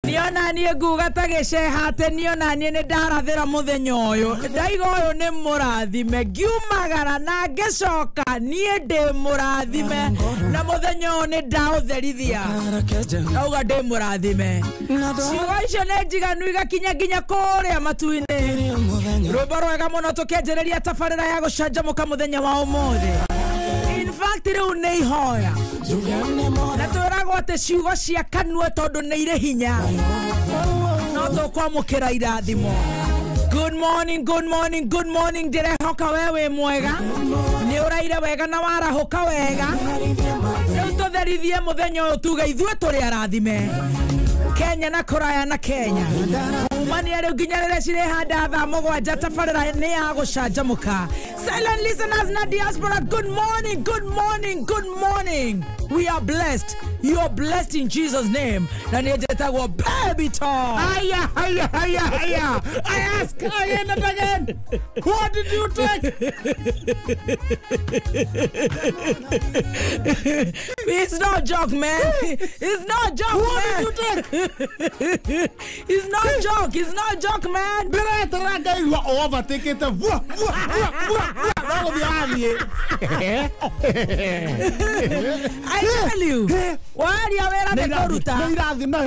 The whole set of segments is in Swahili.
niona nie nguga ta gicehate niona nie ni ndarathira muthenya uyu ndaiga uyu ni murathime ngiumagara na ngicoka nie ndi murathime na muthenya uyu ni ndautherithia auga ndi murathime ciugo icio ni njiganu igakinya nginya kuria matu-ini rwimbo rwega muno tukianjĩrĩria tabarĩra ya gũcanjamũka muthenya wa ũmũthĩ. In fact riu nĩ ihoya na twĩragwo atĩ ciugo cia kanua tondũ nĩ irĩ hinya no tũkwamũkĩra irathimo. Good morning, good morning, good morning. Ndirehoka wewe mwega nĩ ũraire wega na warahũka wega rĩu tũtherithie mũthenya ũyũ tuge ithuĩ tũrĩ arathime Kenya na kuraya na Kenya umani ya nginya rĩrĩa cirehanda thaa mũgwanja tabarĩra nĩ ya gũcanjamũka. Silent listeners na diaspora, good morning, good morning, good morning. We are blessed. You are blessed in Jesus' name. Na nĩnjetagwo baby talk. Aya. I ask again and again. What did you take? It's no joke, man. It's no joke, what man. Did you take? It's no joke. It's no joke, man. You are overtaking the I tell you. Wari awera ne koruta.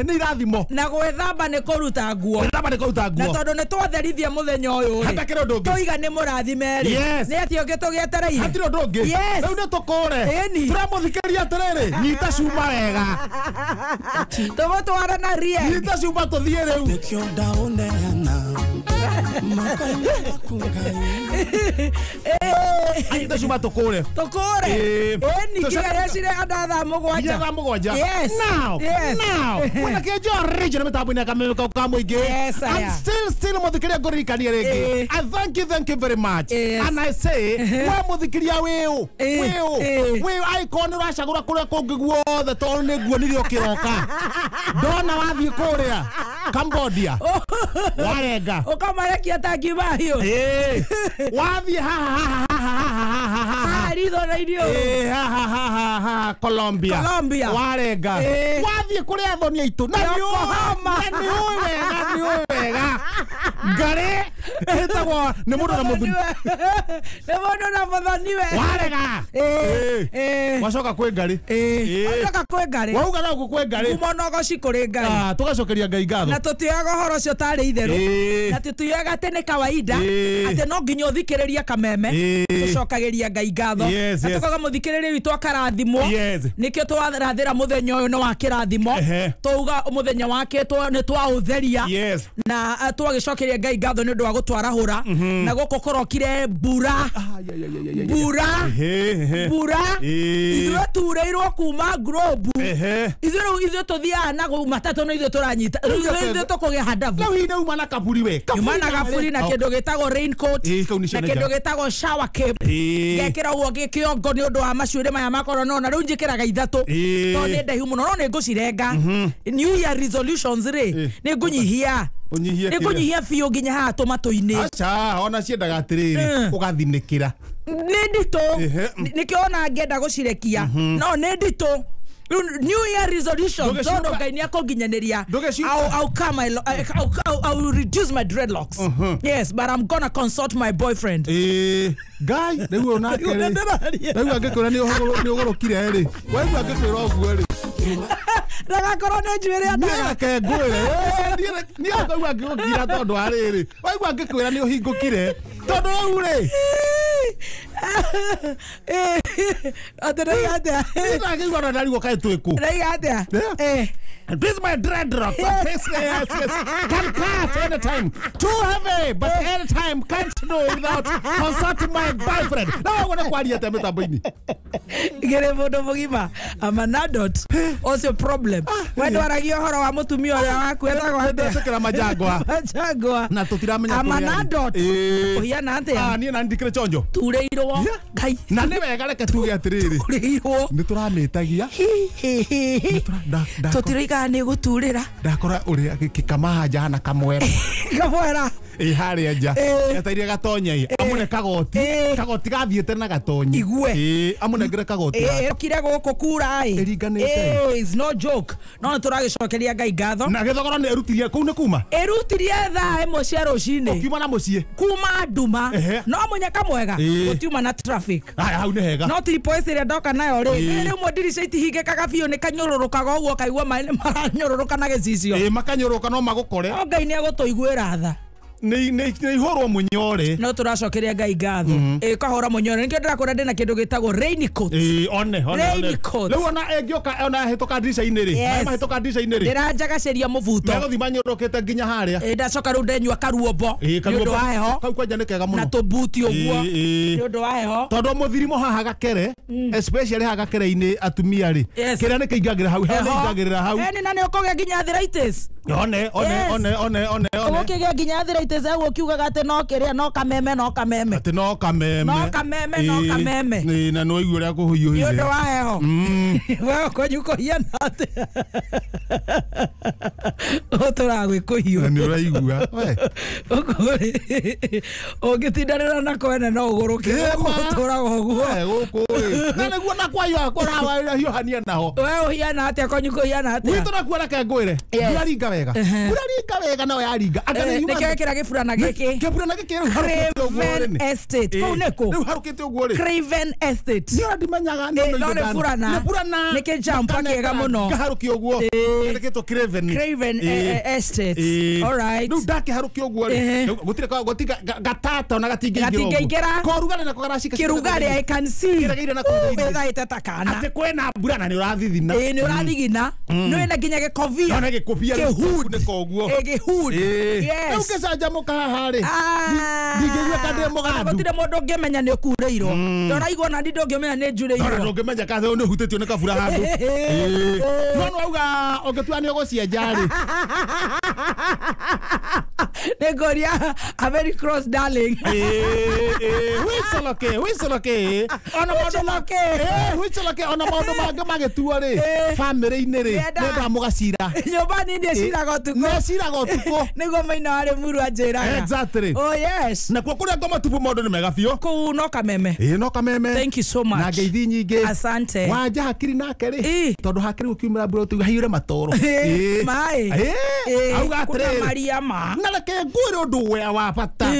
Nĩirathimo. Na gwethamba ne koruta nguo. Na tondũ nĩ twatherithia mũthenya ũyũ. Hatakĩra ũndũ ũngĩ. Tũiga nĩ mũrathime rĩ. Nĩ atĩ ũngĩ tũgĩetereire. Hatirĩ ũndũ ũngĩ. Rĩu nĩ tũkũre. Tũramũthikĩria atĩrĩrĩ. Nyita cuma wega. Tũgũtwara na rie. Nyita cuma tũthiĩ rĩu. Nyita cuma tũkũre. Ni kĩrĩa cirehanda thaa mũgwanja. Yes. Now. When I your region metabu kama ige. Yes, I'm still muthikiria ngorikania rĩngĩ. I thank you very much. And I say, wa muthikiria weu. Icon uracagura kuria kungi guothe tondũ nĩ nguonire ũkĩroka. Ndona wathiĩ kũrĩa Cambodia. Warenga. Ũkamarekia tangiuma hiyo. Wathiĩ ha. Ritho na irio. Colombia. Warenga. Wathiĩ kũrĩa thoni aitũ. Na nĩ wega. Ngare etagwo nĩ mũndũ na mũthuri. Nĩ mũndũ na mũthoni we. Warega. Wacoka kwĩ ngari. Wacoka kwĩ ngari. Wauga no kwĩ ngari. Kumonogo cikũrĩ ngari. Tugacokeria Ngai ngatho. Na tũtioyaga ũhoro ũcio tarĩ itherũ. Na tũtioyaga atĩ nĩ kawaida. Atĩ no nginya ũthikĩrĩria kameme. Tũcokagĩria Ngai ngatho. Na tũkaga mũthikĩrĩria witũ akarathimwo. Nĩkĩo twarathĩra mũthenya ũyũ nĩ wa kĩrathimo. Twauga mũthenya wake nĩ twaũtheria. Na twagĩcokeria Ngai ngatho nĩ ũndũ wa gũtwarahũra. Na gũkũ kũrokire mbura. Ithuĩ turĩirwo kuma globe. Ithuĩ tũthiaga na matatũ no ithuĩ tũranyita. Ithuĩ tũkũgĩa handabu. Rĩu inauma na kaburi we. Uma na kaburi na kĩndũ gĩtagwo raincoat. Na kĩndũ gĩtagwo shower cape. Ngekĩra ũguo gĩkĩongo nĩ ũndũ wa macuĩrĩ maya makorwo no na rĩu njĩkĩraga ithatũ. Tondũ nĩ ndaihu mũno no nĩ ngũcirenga. New year resolutions rĩ nĩ ngũnyihia. Nĩ ngũnyihia biũ nginya haha tũmatũ-inĩ. Acha ona ciendaga atĩrĩrĩ ũgathinĩkĩra. Nĩ nditũ. Nĩkĩo ona ngenda gũcirekia. No nĩ nditũ. New year resolution. So Ngai nĩ akũnginyanĩria. I'll reduce my dreadlocks. Yes, but I'm gonna consult my boyfriend. Guy, rĩu ona kĩrĩ. Rĩu angĩkũra nĩ ũgũrũkire rĩ. Waigua angĩkwĩra ũguo rĩ. Ndagakorwo nĩ njuĩrĩ ndaga. Nĩ akaigua angĩgũkira tondũ wa rĩrĩ. Waigua angĩkwĩra nĩ ũhingũkire. Tondũ rĩu rĩ. Atĩrĩria. Ndagĩigua na ndarigo kaĩ twĩkũ. Ndaiga. This is my dreadlock. Yes. Can cut anytime. Too heavy, but anytime can't do without consulting my boyfriend. No, I want to kwaria teme tamboini. Gere mũndũ mũgima. I'm an adult. What's your problem? Wewe ndwaragia ũhoro wa mũtumia ũrĩa waku etagwo hĩndĩ. Ndecekera majangwa. Na tũtiramenya I'm an adult. Ũhiana atĩa? Niĩ na ndikĩre chonjo. Turĩirwo. Ngai. Na nĩ wega reke tuge atĩrĩrĩ. Turĩirwo. Nĩ tũramĩtagia. Tũtirĩiga nĩ gũturĩra. Ndakora ũrĩa gĩkamaha jana kamwera. Kamwera. Ihari aja. Etairia gatonya. Amune kagoti. Kagoti gathiete na gatonyi. Igue. Amune ngire kagoti. Kire goko kura it's no joke. No turagicokeria Ngai ngatho. Na githogoro ne erutirie kuu ne kuma. Erutirie thaa imwe cia rucini. Okiuma na mucie. Kuma nduma. No munyaka mwega. Gutiuma na traffic. Hau ne hega. No tripoe ire ndoka nayo ri. Rimwe ndirisha itihingikaga biũ ni kanyũrũrũkaga ũguo kaigua maĩ nĩ maranyũrũrũka na gĩcicio. Makanyũrũka no magũkore. Ngai nĩ agũtũiguĩra tha. Nĩ ihorwo munyore. No turacokeria Ngai ngatho. Kahora munyore nikio ndĩrakwĩra ndĩna kĩndũ gĩtagwo raincoat. One. Rĩu ona engĩoka ona hĩtũka ndica-inĩ rĩ. Mahĩtũka ndica-inĩ rĩ. Ndĩranjagaceria mũbuto. Megũthi manyũrũkĩte nginya harĩa. Ndacoka rĩu ndenyua karuombo. Nĩ ũndũ wa heho. Kau kwanja nĩ kega mũno. Na tũbuti ũguo. Nĩ ũndũ wa heho. Tondũ mũthirimo haha gakere, especially haha gakere-inĩ atumia rĩ. Kĩrĩa nĩ kĩingagĩra hau. Heho nĩ ingagĩrĩra hau. Na nĩ ũkũgĩa nginya arthritis. One. Ũgũkĩgĩa nginya arthritis eguo ũkiugaga atĩ no kĩrĩa no kameme. Atĩ no kameme. Na no igua ũrĩa kũhũihũire. Nĩ ũndũ wa heho. Wewe kũnyukũhiana atĩa. Tũragwĩkũhiũ. Nĩ ũraigua. Ũngĩtindanĩra na kwene no ũgũrũke. Ũtũraga ũguo. Gũkũ ĩ. Na nĩguo nakwayo akũrawa hiũhania naho. Wewe ũhiana atĩa kũnyukũhiana atĩa. Witũ nakuo reke ngwĩre. Ndĩraringa wega. Ndĩraringa no yaringa. Nĩkĩo gĩkĩra gĩburana gĩkĩ. Gĩburana gĩkĩ Craven Estate. Kũu nĩkũ? Rĩu harũkĩte ũguo rĩ. Craven Estate. Nĩ ndimenyaga nĩ burana. Nĩ kĩjampa kĩega mũno. Ngaharũkia ũguo. Kĩrĩkĩtwo Craven Estate. All right. Rĩu ndakĩharũkia ũguo rĩ. Gũtirĩ gatata ona gatingĩingĩra. Korugare nako garacika. Kĩrugare I can see. Wethaĩte ta kana. Atĩ kwĩna mbura na nĩ ũrathithina. Nĩ ũrathigina. Nĩ kĩnya gĩkobia. Ona gĩkobia kĩhunĩka ũguo. Kĩhund. Rĩu gĩcanjamũka haha rĩ. Ndingĩigua kana ndĩ mũgandu. Gũtirĩ mũndũ ũngĩmenya nĩ ũkurĩirwo. Ndũraigua na ndũngĩmenya nĩ njurĩirwo. Ndũngĩmenya kana nĩ ũhutĩtio nĩ kabura handũ. No auga ũngĩtua nĩ ũgũcienja rĩ. Nĩngũria a very cross darling. Wicoloke. Ona maũndũ mangĩ magĩtuo rĩ. Bamĩrĩ-inĩ rĩ. Nĩenda mũgacira. Nyũmba nini ĩciraga ũtukũ. Nĩciraga ũtukũ. Nĩguo Maina warĩ Muru anjĩraga. Exactly. Oh yes. Nakuo kũrĩa ngoma tupu maũndũ nĩ mega biũ. Kũu no kameme. No kameme. Thank you so much. Na ngeithi nyingĩ. Asante. Wanja hakiri nake rĩ. Tondũ hakiri gũkiumĩra mbura ũtuga hiũre matoro. Maĩ. Auga atĩrĩrĩ. Kuna Maria ma. Na reke ngwĩre ũndũ wea wa bata.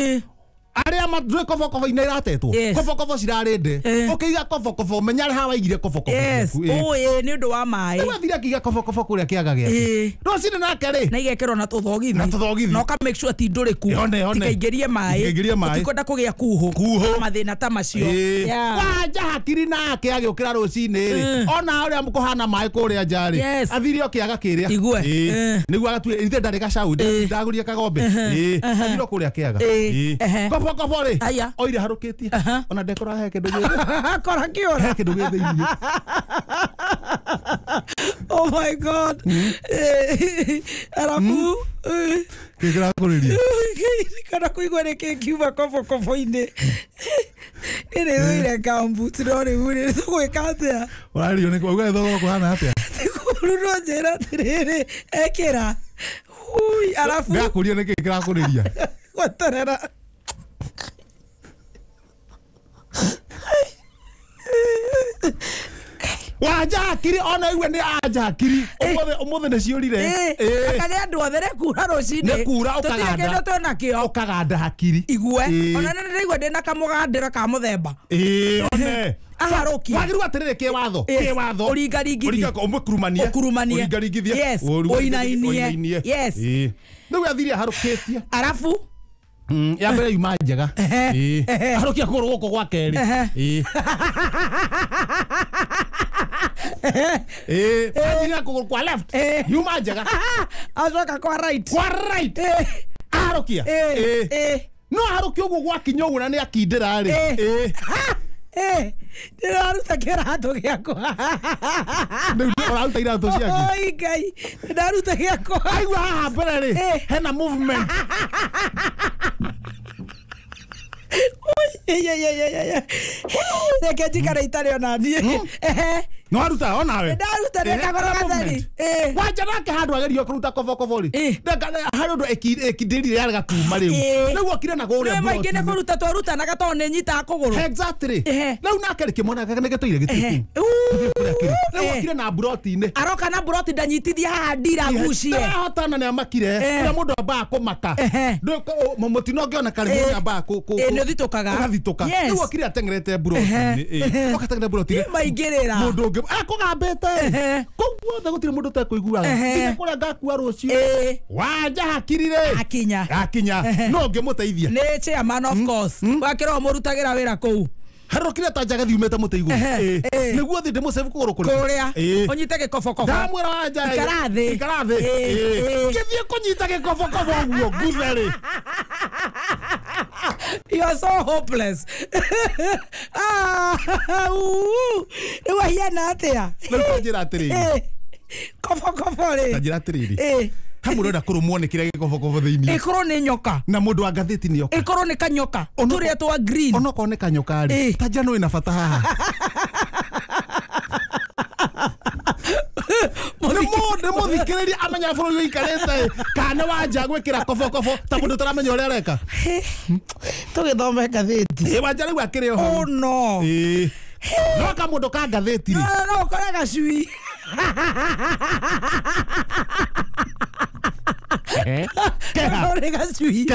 Arĩa matũĩ kobokobo-inĩ iratetwo. Kobokobo cirarĩ nde. Ũkĩiga kobokobo menya harĩa waigire kobokobo. Nĩ ũndũ wa maĩ. Nĩ wathire akĩiga kobokobo kũrĩa kĩaga gĩake. Rũcinĩ nake rĩ. Na igekĩrwo na tũthogithi. No ka make sure ti ndũrĩku. Tikaingĩrie maĩ. Tutikwenda kũgĩa kuhu. Mathĩna ta macio. Wanja hakiri nake agĩũkĩra rũcinĩ rĩ. Ona ũrĩa mũkũhana maĩ kũrĩa nja rĩ. Athire o kĩaga kĩrĩa. Igue. Nĩguo agatuire ithe ndarĩ gacaũ. Ndagũria kagombe. Athire o kũrĩa kĩaga. Kobo rĩ. Oire harũkĩtie. Ona ndekora he kĩndũ gĩthĩ. Kora kĩora. He kĩndũ gĩthĩ-inĩ. Oh my God. Arabu. Kĩkĩrakũrĩria. Kana kũigua nĩ kiuma kobo-kobo-inĩ. Nĩ rĩũire gambut no rĩu tũgwĩka atĩa. Ũrario nĩ kuuga thogora kũhana atĩa. Rĩu no njĩra atĩrĩrĩ ekĩra. Arabu. Ngakũria nĩ kĩkĩrakũrĩria. Gweterera. Wanja hakiri ona iwe nĩ anja hakiri. Ũmũthĩ nĩ ciũrire. Kana nĩ andũ othe nĩ kuura rũcinĩ. Nĩ kuura ũkaganda. Tũtirĩ kĩndũ twĩna kĩo. Ũkaganda hakiri. Igue. Ona nĩ ndaigua ndĩna kamũgandĩra ka mũthemba. One. Aharoki. Wagĩrĩirwo atĩrĩrĩ kĩwatho. Ũringaringithie. Ũkurumanie. Yes. Ũinainie. Yes. Rĩu athire aharũkĩtie. Arabu. Ya mbere yuma njega. Aharũkia kũgũrũ gũkũ gwa kerĩ. Athire kũgũrũ kwa left. Yuma njega. Acoka kwa right. Aharũkia. No aharũkia ũguo gwakinya ũguo na nĩ akindĩra rĩ. Ndĩraruta kĩratũ gĩakwa. Ũraruta iratũ ciaku. Oi Ngai. Ndĩraruta gĩakwa. Aigua haha mbere rĩ. Hena movement. Reke njikare itarĩ ona niĩ. No aruta onawe. Ndaruta ndekagora gatheri. Wacha nake handu agerio kuruta kobokobori. Handu ekindiri yaga kuma riu. Riu okire na gore. Ni maingi ne kuruta twaruta na gato ne nyita kuguru. Exactly. Riu nake rikimona kage negetoire gitiku. Riu okire na broti ne. Aroka na broti ndanyitithia haha ndira gucie. Hotana ne amakire. Ria mundu amba kumaka. Mutino ngiona kare mundu amba ku. Ne thitukaga. Gathituka. Riu okire atengerete broti. Okatengere broti. Maingirira. Mundu akugambete. Koguo gutire mundu ta kuiguaga. Nginya kuria ngakua rucio. Wanja hakirire. Akinya. No ngimuteithia. Ne chairman of course. Wakira omurutagira wira kuu. Harokire ta jaga thiumete muteigu. Niguo thi ndimo save kuguru kuria. Onyite gikoboko. Ndamwira wanja. Ikarathi. Githie kunyita gikoboko guo gutheri. You are so hopeless. Ewa hiana atia. Najira atiriri. Koboko ri. Najira atiriri. Hamurenda kurumwo ni kire gikoboko thiini. Ikoro ni nyoka. Na mundu wa gatheti ni yoka. Ikoro ni kanyoka. Turia twa green. Onoko ne kanyoka ri. Tajano ina bata haha. Nemo thikiriria amenya bũrũri ũikarĩte kana wanja gwĩkĩra kobokobо ta mũndũ ũtaramenya ũrĩa areka. Tũgĩthome ngathĩti. Wanja rĩu akĩrĩ ho. Oh no. No ka mũndũ ka ngathĩti rĩ. No kore gacui. Kore gacui.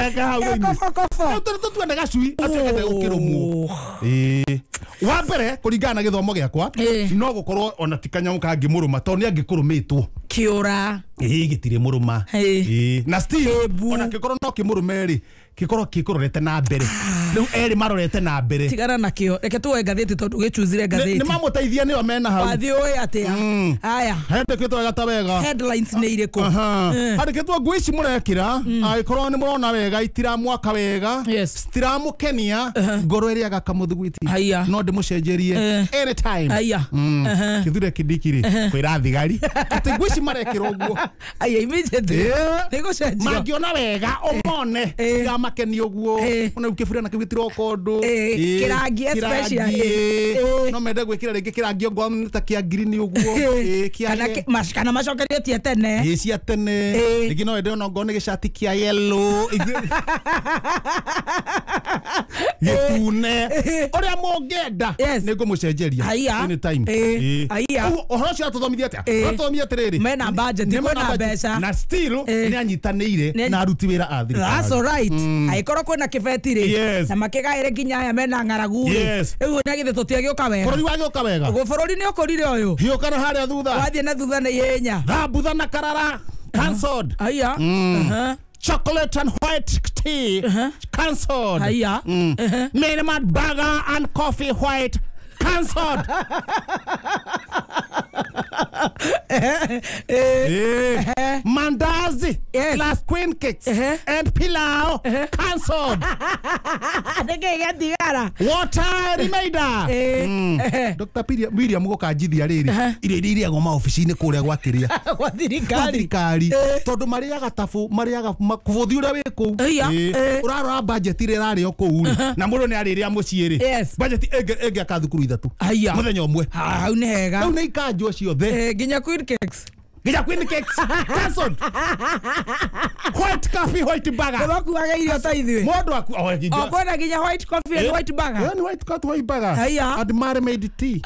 Kobokobо. Tuende gacui atekete gũkĩrũmwo. Wa mbere kũringana na gĩthomo gĩakwa no gũkorwo ona ti kanyamũ kangĩ mũrũma tondũ nĩ angĩkũrũmĩtwo kĩũra gĩtirĩ mũrũma na still ona gĩkorwo no kĩmũrũme rĩ gĩkorwo gĩkũrorete na mbere rĩu erĩ marorete na mbere tigana nakĩo reke tuoe ngathĩti tondũ gĩchuzire ngathĩti nĩ mamũteithia nĩo mena hau wathi ũĩ atĩa aya hendĩkĩtwo wega ta wega headlines nĩ irĩkũ handĩkĩtwo ngui ici mũrekĩra angĩkorwo nĩ mũrona wega itiramwaka wega citiramũkenia ngoro ĩrĩaga kamũthugwiti no ndĩmũcenjerie anytime kĩthure kĩndikiri kwĩra thigari atĩ ngui ici marekĩra ũguo aya immediately nĩgũcenjio mangĩona wega ũmone makeni ũguo ona ukĩbura na kĩgitĩro kondu kĩrangi special no mende gwĩkĩra rĩngĩ kĩrangi ngwa ta kĩa green ũguo kana macokeretie tene cia tene rĩngĩ no ende ona ngwa nĩ gĩcati kĩa yellow gĩtune ũrĩa mũngĩenda nĩngũmũcenjeria anytime ũhoro ũcio atũthomithia atĩa atũthomithia atĩrĩrĩ mena budget kwĩna mbeca na still nĩ anyitanĩire na aruti wĩra a thirikari. That's all right. Aikoro kwĩna kĩbeti rĩ na makĩgaĩre nginya aya mena ng'aragu rĩ rĩu nĩ githĩ tũtiagĩũka wega bũrũri wagĩũka wega bũrũri nĩ ũkũrire ũyũ hiũka na harĩa thutha wathiĩ na thutha na ihenya thambutha na karara cancelled chocolate and white tea cancelled minimum burger and coffee white cancelled. Mandazi, plus queen cakes and pilau cancelled. Water remainder. Dr. William Gũkanjithia rĩrĩ irio iria irĩagwo maobici-inĩ kũrĩa gwakĩrĩa gwa thirikari tondũ marĩaga tabu marĩaga kũbũthi ũrĩa wĩ kũu ũrarora budget ĩrĩa ĩrarĩo kũu na mũndũ nĩ arĩrĩa mũciĩ rĩ budget ĩngĩaka thukuru ithatũ mũthenya ũmwe hau nĩ hega rĩu nĩ ikanjwo ciothe nginya queen cakes cancelled. White coffee, white burger. Bakuaga irio ta ithuĩ mũndũ kwenda nginya white coffee and white burger white coffee white burger and marinated tea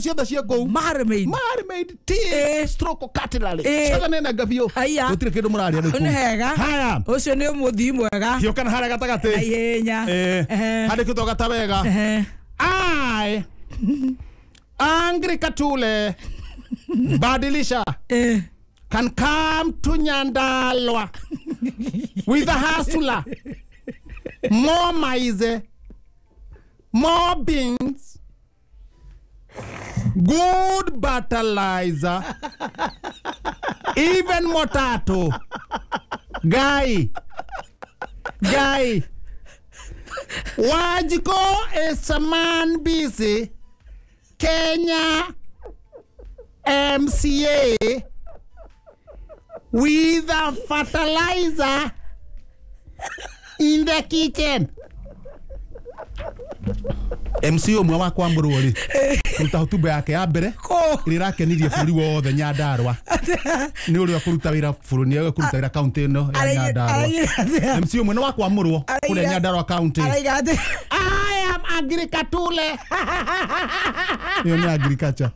ciothe cia kũu marinated tea stroke cutlery ciothe nĩ nanga biũ gũtirĩ kĩndũ mũrarĩa rĩu nĩ hega haya ũcio nĩ mũthii mwega hiũka na harĩa gatagatĩ ihenya handĩkĩtwo gata wega I Angry Katule Badilisha can come to Nyandarua with a hustler, more maize, more beans, good fertilizer, even potato. Guy, Wajiko is a man busy. Kenya MCA with a fertilizer in the kitchen. MC umwe wa kwamburwo ri kuruta hotuba yake ya mbere irakenirie bũrũri wothe Nyandarua ni uri akuruta wira bũrũri ni akuruta wira county ino ya Nyandarua MC umwe ni wa kwamurwo kule Nyandarua county I am Agriculture yo ni agriculture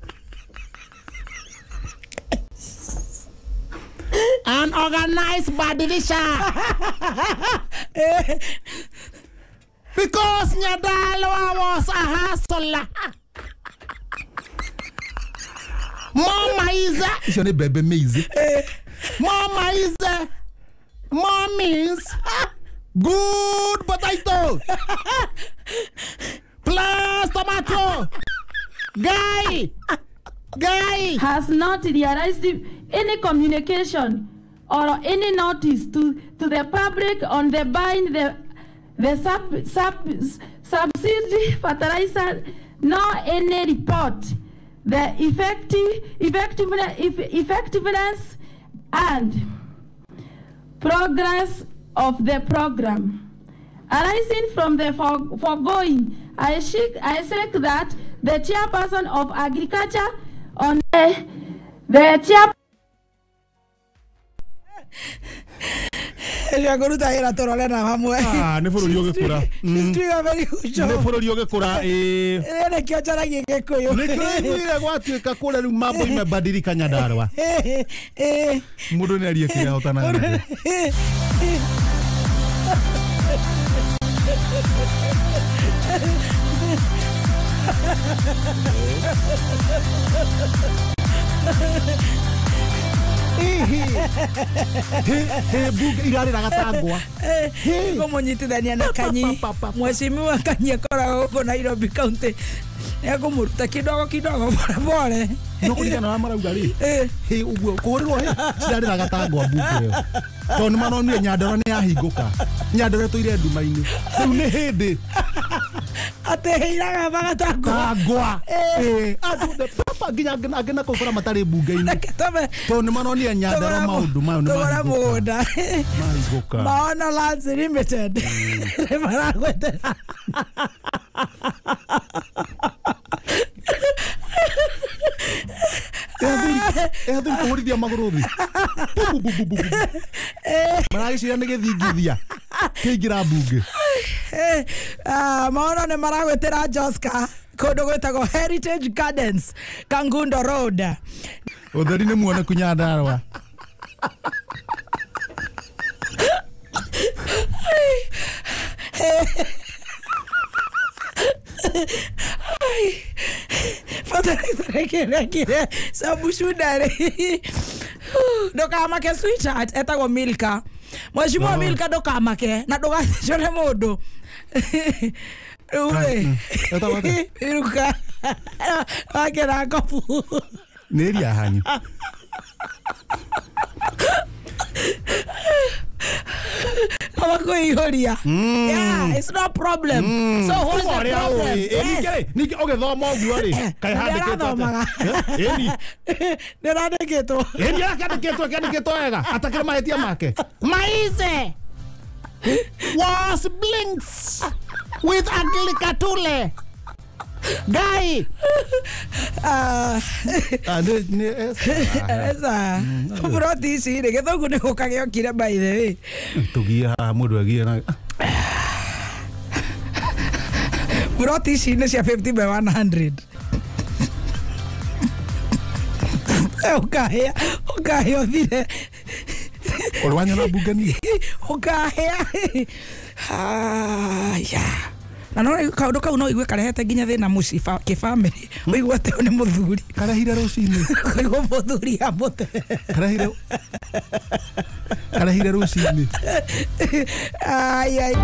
unorganized badilisha because Nyandarua was a hustler. Mama is a your baby maize. Mama is a mom means good potato plus tomato. Guy has not realized any communication or any notice to the public on the buying the subsidy fertilizer, nor any report the effectiveness and progress of the program. Arising from the foregoing, I seek that the chairperson of agriculture on the chair. Ya goruta era torolena hamwe. Ne bũrũri ũgĩkũra. Ndiga very ucho. Ne bũrũri ũgĩkũra Ene kĩochara gĩgĩkũyũ. Nĩ kĩrĩguire gwatuĩka kũrĩa rĩu mambo imebadilika Nyandarua. Mũndũ nĩ arie kĩrĩa hotanaga nakĩo. Buge igari ragatangwa. Como nyitithania na Kanyi. Mheshimiwa Kanyi akoragwo huko Nairobi County. Nĩakũmũruta kidogo pole. Nũkũringana na marauga rĩ. Ũguo kũrĩrwo cirarĩ ragatangwa buge ĩyo. Tondũ nĩmanonire Nyandarua nĩ yahingũka. Nyandarua tũire nduma-inĩ. Rĩu nĩ hĩndĩ. Atĩ iraga bagatangwa. Andũ the papa nginya angĩna kũkora matarĩ bunge-inĩ. Tondũ nĩmanonire Nyandarua maũndũ mayo nĩ mahingũka. Maona Lands Limited. Maragwetera. Thuri kũhũrithia magũrũ thĩ. Maragĩcira nĩ gĩthingithia kĩingĩra mbunge. Maona nĩ maragwetera Joska kũndũ gwĩtagwo Heritage Gardens Kangundo Road. Ũtheri nĩ muoneku Nyandarua. Kire sabu shudare. Ndokamake sweetheart etagwo Milka. Mheshimiwa Milka ndokamake na ndũgacore mũndũ. Iruka. Wakera kopu. Nĩri ahanyu. Yeah, it's no problem. So what's the problem? Niki ogethoma ũguo rĩ. Kaĩ handĩkĩtwo. Nĩrandĩkĩtwo. Kĩandĩkĩtwo wega. Atakĩrĩ mahĩtia make. Maize was blinks with agriculture. Guy. Esa. Buroti ici rĩ gĩthũngũ nĩ gũkagĩokire by the way. Tugie haha mũndũ agie na. Buroti ici nĩ cia 50 by 100. Ukahĩa ũthire. Ũrwanya na mbungani. Ukahĩa. Yeah. Na no kaundu kau no igwe karehete nginya thina muci kifamily uigwe te ni muthuri karahire rucini uigwe muthuri amute karahire rucini ai